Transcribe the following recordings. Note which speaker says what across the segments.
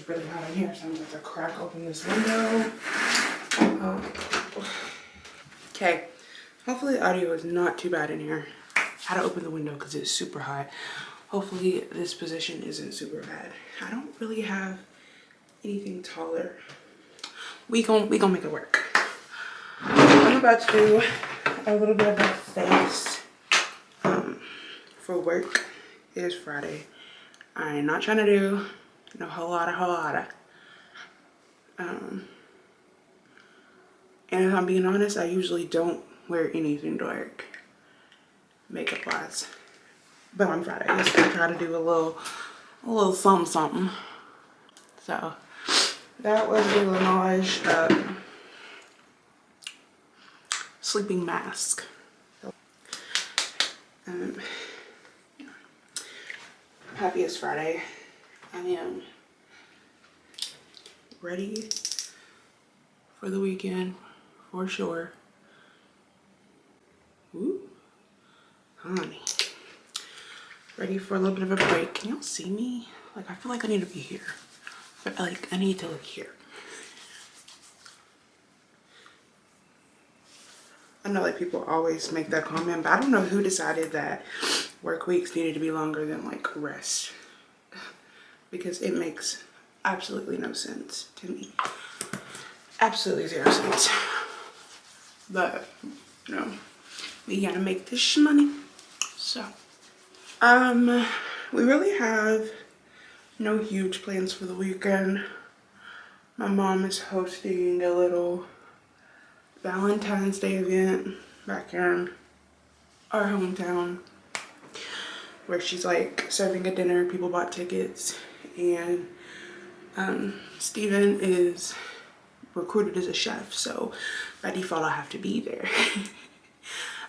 Speaker 1: really loud in here, so I'm going to crack open this window. Okay, hopefully the audio is not too bad in here. I had to open the window because it's super hot. Hopefully this position isn't super bad. I don't really have anything taller. We gon' make it work. I'm about to do a little bit of a face for work. It is Friday. I'm not trying to do no whole lot of. And if I'm being honest, I usually don't wear anything dark makeup wise. But on Friday, I'm just gonna try to do a little something. So that was the Laneige sleeping mask. Happy it's Friday. I am ready for the weekend for sure. Ooh, honey. Ready for a little bit of a break. Can y'all see me? Like, I feel like I need to be here. But like, I need to look here. I know like people always make that comment, but I don't know who decided that work weeks needed to be longer than like rest. Because it makes absolutely no sense to me. Absolutely zero sense. But, you know, we gotta make this money. So, we really have no huge plans for the weekend. My mom is hosting a little Valentine's Day event back in our hometown where she's like serving a dinner. People bought tickets, and Steven is recruited as a chef, so by default I have to be there.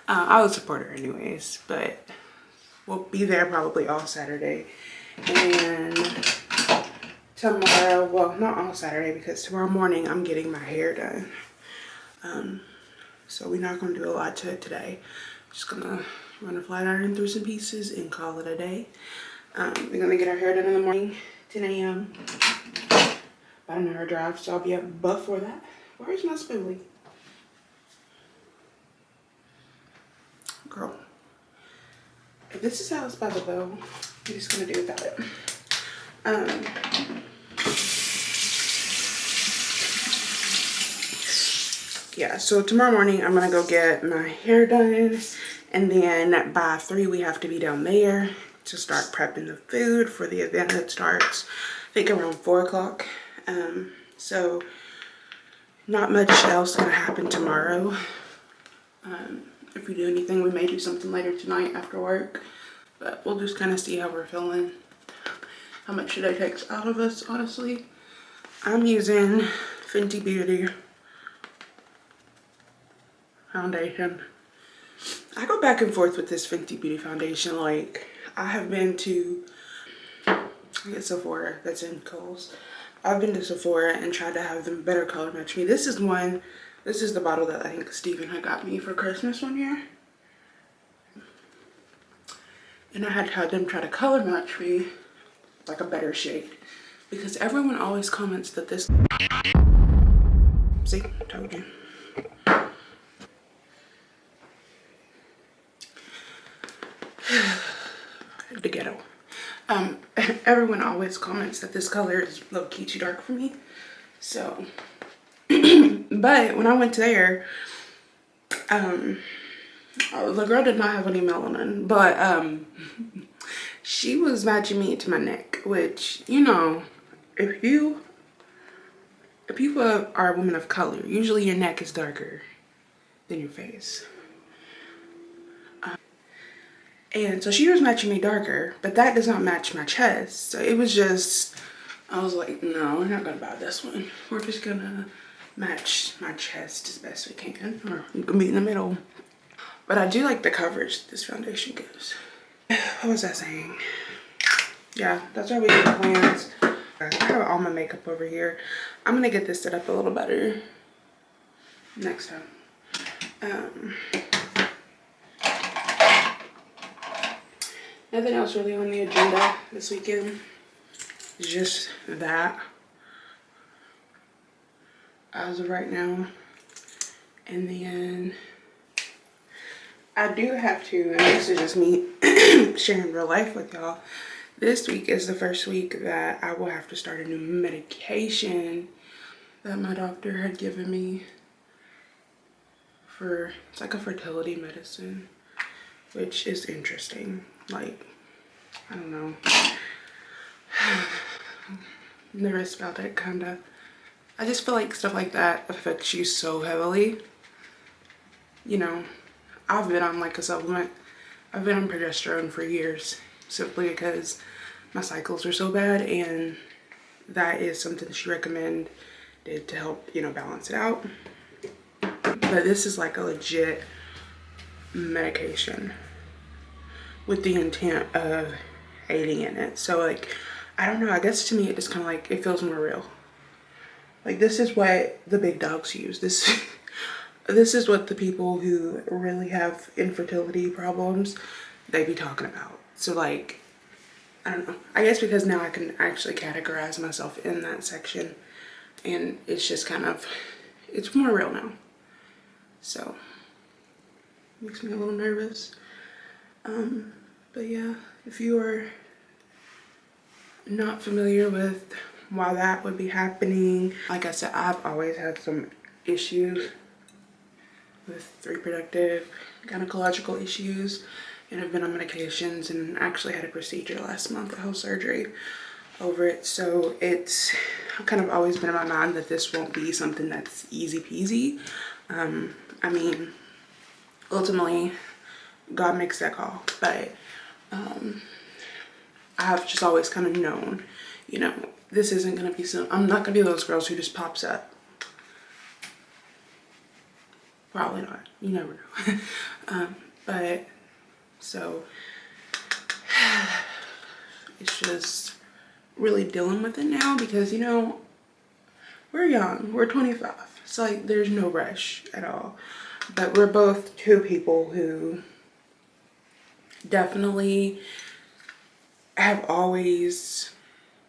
Speaker 1: I would support her anyways, but we'll be there probably all Saturday. And tomorrow, well, not all Saturday because tomorrow morning I'm getting my hair done. So we're not gonna do a lot to it today. Just gonna run a flat iron through some pieces and call it a day. We're gonna get our hair done in the morning, 10 a.m. About an hour drive, so I'll be up before that. Where's my spoolie? Girl, if this is how it's about to go, I'm just gonna do without it. Yeah, so tomorrow morning I'm gonna go get my hair done, and then by 3 we have to be down there to start prepping the food for the event that starts, I think around 4 o'clock. So not much else gonna happen tomorrow. If we do anything, we may do something later tonight after work, but we'll just kind of see how we're feeling, how much today takes out of us, honestly. I'm using Fenty Beauty foundation. I go back and forth with this Fenty Beauty foundation. Like, I have been to Sephora, that's in Kohl's. I've been to Sephora and tried to have them better color match me. This is the bottle that I think Steven had got me for Christmas one year. And I had them try to color match me like a better shade. Because everyone always comments that this... See, told you. The ghetto. Everyone always comments that this color is low-key too dark for me. So, but when I went there, the girl did not have any melanin, but she was matching me to my neck, which, you know, if you are a woman of color, usually your neck is darker than your face. And so she was matching me darker, but that does not match my chest. So it was just, I was like, no, we're not gonna buy this one. We're just gonna match my chest as best we can, or we can be in the middle. But I do like the coverage this foundation gives. What was I saying? Yeah, that's our weekend plans. I have all my makeup over here. I'm gonna get this set up a little better next time. Nothing else really on the agenda this weekend. Just that. as of right now. And then I do have to, and this is just me sharing real life with y'all, this week is the first week that I will have to start a new medication that my doctor had given me for, it's like a fertility medicine, which is interesting. Like, I don't know. Nervous about it, kinda. I just feel like stuff like that affects you so heavily. You know, I've been on like a supplement. I've been on progesterone for years simply because my cycles are so bad, and that is something she recommended to help, you know, balance it out. But this is like a legit medication with the intent of aiding in it. So like, I don't know, I guess to me it just kind of like, it feels more real. Like, this is what the big dogs use. This this is what the people who really have infertility problems, they be talking about. So like, I don't know. I guess because now I can actually categorize myself in that section, and it's just kind of, it's more real now. So, makes me a little nervous. But yeah, if you are not familiar with why that would be happening, like I said, I've always had some issues with reproductive, gynecological issues, and I've been on medications and actually had a procedure last month, a whole surgery over it. So it's kind of always been in my mind that this won't be something that's easy peasy. I mean, ultimately, God makes that call, but I've just always kind of known, you know, this isn't gonna be some, I'm not gonna be those girls who just pops up. Probably not, you never know. But so it's just really dealing with it now because, you know, we're young, we're 25, so like there's no rush at all. But we're both two people who definitely have always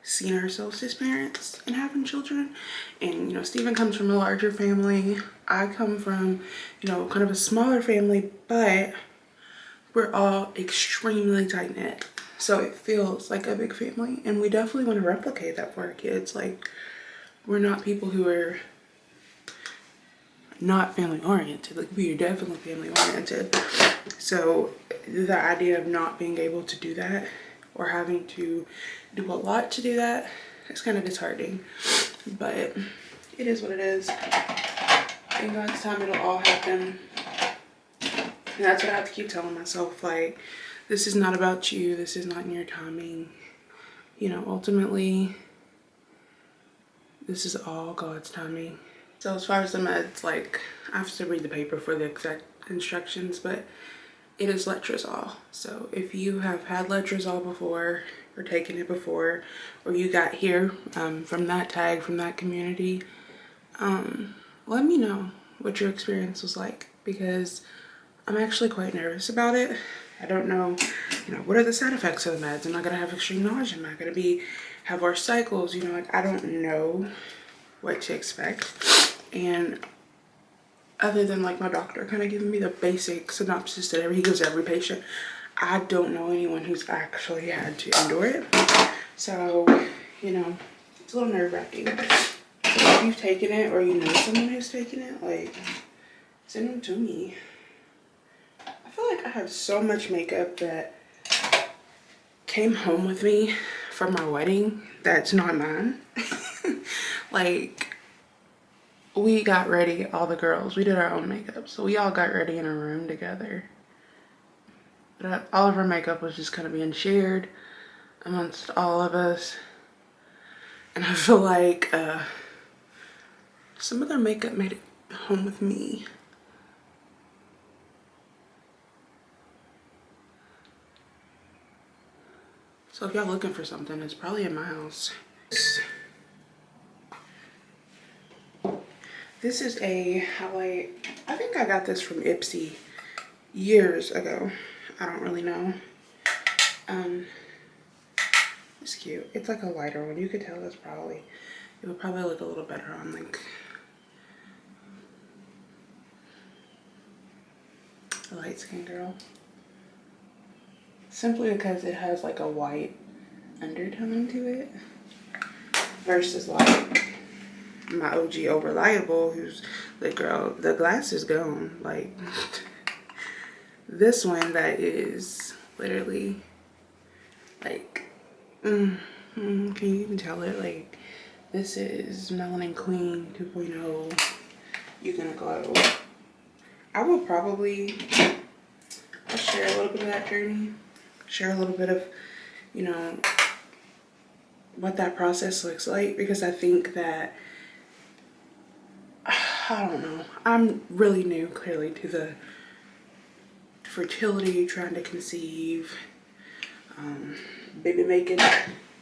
Speaker 1: seen ourselves as parents and having children. And, you know, Steven comes from a larger family. I come from, you know, kind of a smaller family, but we're all extremely tight knit. So it feels like a big family, and we definitely want to replicate that for our kids. Like, we're not people who are not family oriented. Like, we are definitely family oriented. So the idea of not being able to do that, or having to do a lot to do that, is kind of disheartening. But it is what it is. In God's time, it'll all happen. And that's what I have to keep telling myself. Like, this is not about you. This is not in your timing. You know, ultimately, this is all God's timing. So as far as the meds, like, I have to read the paper for the exact instructions, but it is letrozole. So if you have had letrozole before, or taken it before, or you got here from that tag, from that community, let me know what your experience was like, because I'm actually quite nervous about it. I don't know, you know, what are the side effects of the meds? Am I gonna have extreme nausea? Am I gonna have worse cycles? You know, like, I don't know what to expect. And other than like my doctor kind of giving me the basic synopsis that he gives every patient, I don't know anyone who's actually had to endure it. So, you know, it's a little nerve-wracking. If you've taken it, or you know someone who's taken it, like, send them to me. I feel like I have so much makeup that came home with me from my wedding that's not mine. Like, we got ready, all the girls, we did our own makeup, so we all got ready in a room together. But all of our makeup was just kind of being shared amongst all of us. And I feel like some of their makeup made it home with me. So if y'all looking for something, it's probably in my house. This is a highlight. I think I got this from Ipsy years ago. I don't really know. It's cute. It's like a lighter one. You could tell it would probably look a little better on like a light skinned girl. Simply because it has like a white undertone to it. Versus like my OG Overliable, who's the girl, the glass is gone. Like this one that is literally like, can you even tell it? Like this is Melanin Queen 2.0. You're gonna glow. I will probably share a little bit of that journey, share a little bit of, you know, what that process looks like, because I think that, I don't know, I'm really new clearly to the fertility, trying to conceive, baby making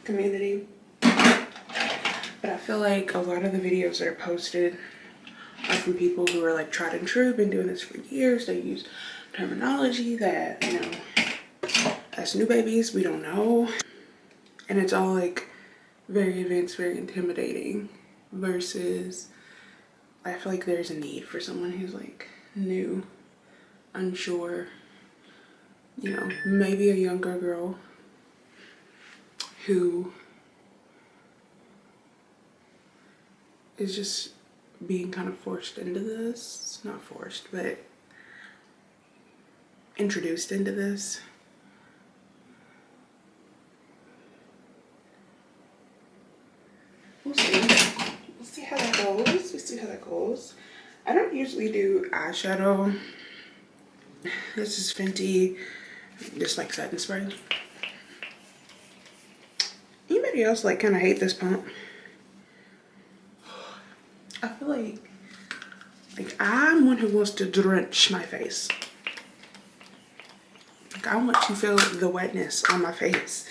Speaker 1: community. But I feel like a lot of the videos that are posted are from people who are like tried and true, been doing this for years. They use terminology that, you know, as new babies, we don't know. And it's all like very advanced, very intimidating, versus I feel like there's a need for someone who's like new, unsure, you know, maybe a younger girl who is just being kind of forced into this. Not forced, but introduced into this. We'll see. We'll see how that goes. We'll see how that goes. I don't usually do eyeshadow. This is Fenty, just like satin spray. Anybody else like kind of hate this pump? I feel like I'm one who wants to drench my face. Like I want to feel the wetness on my face.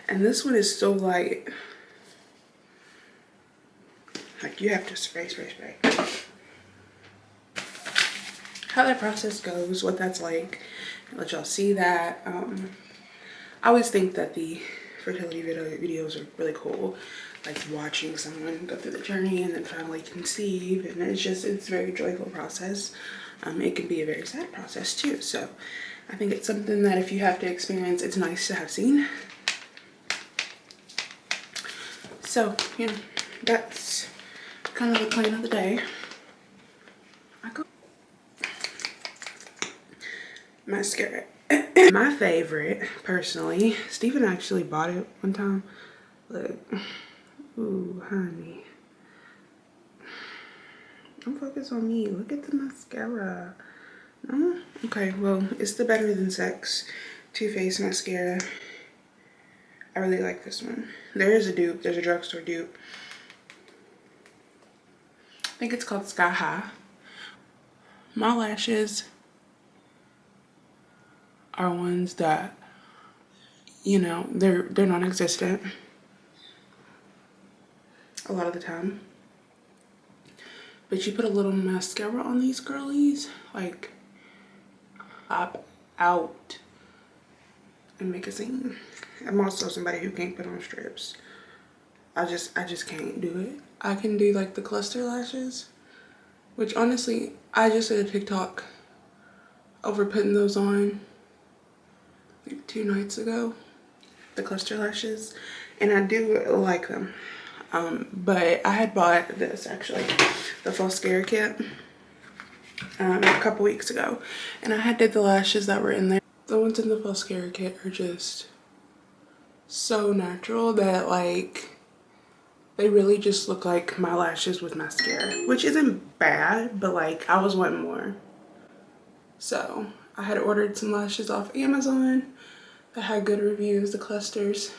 Speaker 1: And this one is so light. Like you have to spray, spray, spray. How that process goes, what that's like, let y'all see that. I always think that the fertility videos are really cool. Like watching someone go through the journey and then finally conceive, and it's a very joyful process. It can be a very sad process too. So I think it's something that if you have to experience, it's nice to have seen. So, you know, that's kind of the plan of the day. Mascara. My favorite, personally, Steven actually bought it one time. Look. Ooh, honey. Don't focus on me. Look at the mascara. No? Okay, well, it's the Better Than Sex Too Faced mascara. I really like this one. There is a dupe. There's a drugstore dupe. I think it's called Sky High. My lashes are ones that, you know, they're non-existent a lot of the time. But you put a little mascara on these girlies, like pop out and make a scene. I'm also somebody who can't put on strips. I just can't do it. I can do like the cluster lashes, which honestly, I just did a TikTok over putting those on like 2 nights ago, the cluster lashes, and I do like them. But I had bought this actually, the false scare kit, a couple weeks ago, and I had did the lashes that were in there. The ones in the false scare kit are just so natural that like they really just look like my lashes with mascara, which isn't bad, but like I was wanting more. So I had ordered some lashes off Amazon that had good reviews, the clusters,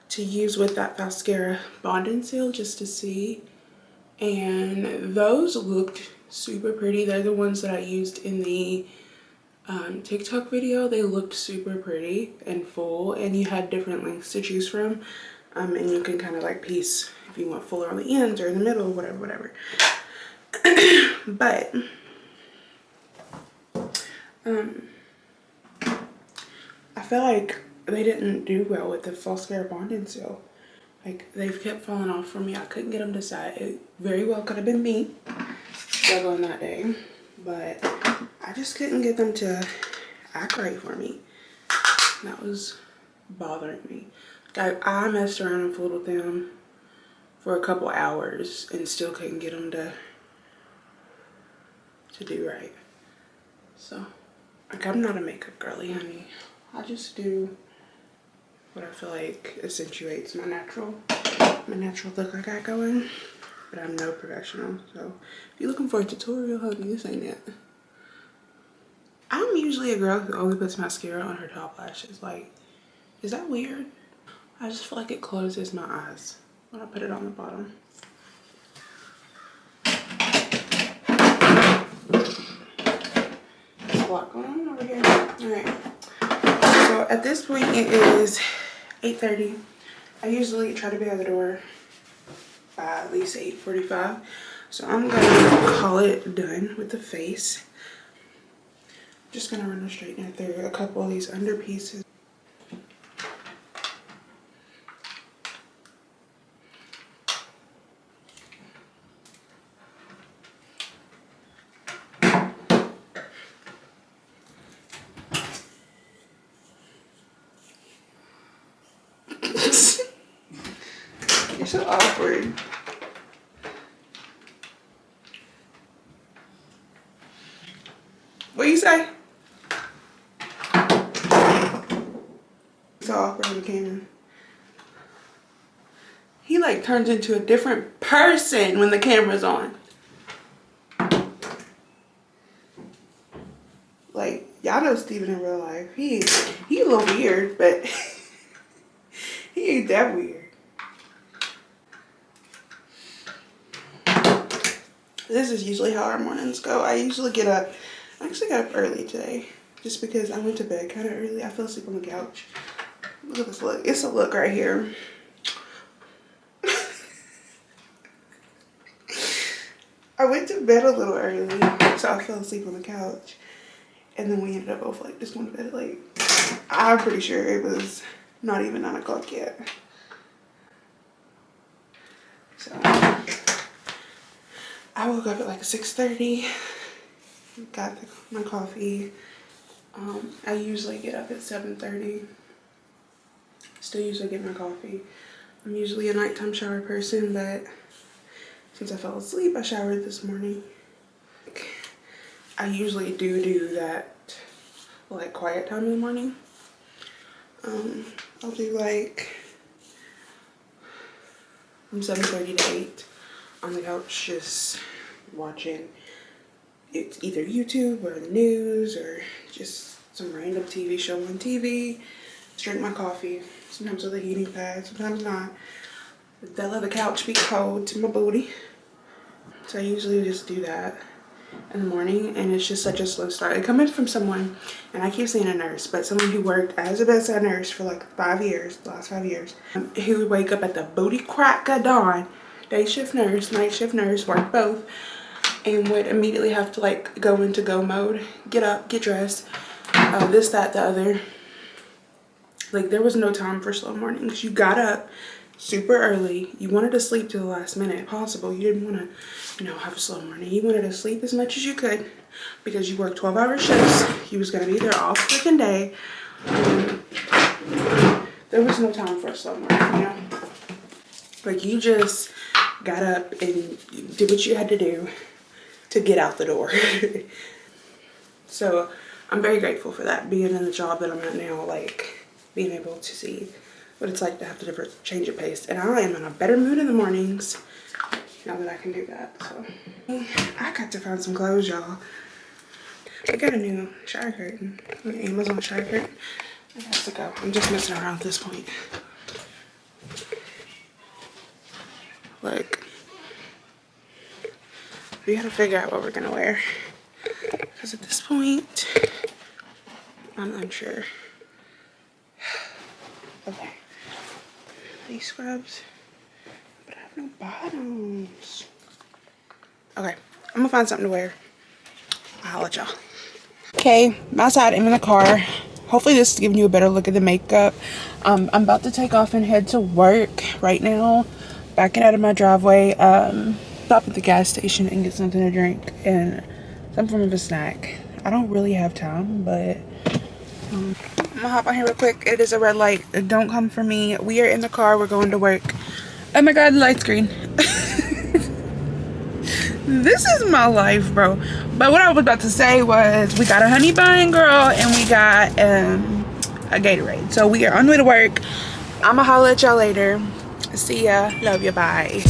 Speaker 1: to use with that mascara bond and seal just to see. And those looked super pretty. They're the ones that I used in the TikTok video. They looked super pretty and full, and you had different lengths to choose from. And you can kind of like piece if you want fuller on the ends or in the middle, whatever. But I feel like they didn't do well with the false scare bond and seal. Like they've kept falling off for me. I couldn't get them to set. It very well could have been me struggling that day, but I just couldn't get them to act right for me. That was bothering me. I messed around and fooled with them for a couple hours and still couldn't get them to do right. So, like, I'm not a makeup girly, honey. I just do what I feel like accentuates my natural look I got going. But I'm no professional, so if you're looking for a tutorial, honey, this ain't it. I'm usually a girl who only puts mascara on her top lashes. Like, is that weird? I just feel like it closes my eyes when I put it on the bottom. There's a lot going on over here. Alright. So at this point it is 8:30. I usually try to be out the door by at least 8:45. So I'm gonna call it done with the face. Just gonna run a straightener through a couple of these under pieces. You're so awkward. What do you say? So awkward on the camera. He like turns into a different person when the camera's on. Like, y'all know Steven in real life. He a little weird, but he ain't that weird. This is usually how our mornings go. I usually get up. I actually got up early today just because I went to bed kind of early. I fell asleep on the couch. Look at this look. It's a look right here. I went to bed a little early, so I fell asleep on the couch. And then we ended up both like just going to bed late. I'm pretty sure it was not even 9 o'clock yet. So I woke up at like 6:30. Got my coffee. I usually get up at 7:30. Still usually get my coffee. I'm usually a nighttime shower person, but since I fell asleep, I showered this morning. I usually do that like quiet time in the morning. I'll do like from 7:30 to 8 on the couch just watching. It's either YouTube or the news or just some random TV show on TV. Drink my coffee, sometimes with a heating pad, sometimes not. They'll let the couch be cold to my booty. So I usually just do that in the morning, and it's just such a slow start. It coming from someone, and I keep saying a nurse, but someone who worked as a bedside nurse for like 5 years, the last 5 years, who would wake up at the booty crack of dawn, day shift nurse, night shift nurse, work both, and would immediately have to like go into go mode, get up, get dressed, this, that, the other. Like, there was no time for slow mornings. You got up super early. You wanted to sleep to the last minute if possible. You didn't want to, you know, have a slow morning. You wanted to sleep as much as you could because you worked 12-hour shifts. You was going to be there all freaking day. There was no time for a slow morning, you know? Like, you just got up and did what you had to do to get out the door. So I'm very grateful for that, being in the job that I'm at now, like being able to see what it's like to have to different change of pace. And I am in a better mood in the mornings now that I can do that. So I got to find some clothes, y'all. I got a new shower curtain, an Amazon shower curtain. It has to go. I'm just messing around at this point. Like, we gotta figure out what we're gonna wear, because at this point I'm unsure. Okay, these scrubs, but I have no bottoms. Okay, I'm gonna find something to wear. I'll holla at y'all. Okay, I'm outside, I'm in the car. Hopefully this is giving you a better look at the makeup. I'm about to take off and head to work right now. Backing out of my driveway. Stop at the gas station and get something to drink and some form of a snack. I don't really have time, but I'm gonna hop on here real quick. It is a red light. Don't come for me. We are in the car. We're going to work. Oh my god, the light screen. This is my life, bro. But what I was about to say was we got a honey bun, girl, and we got a Gatorade. So we are on the way to work. I'ma holler at y'all later. See ya. Love you. Bye.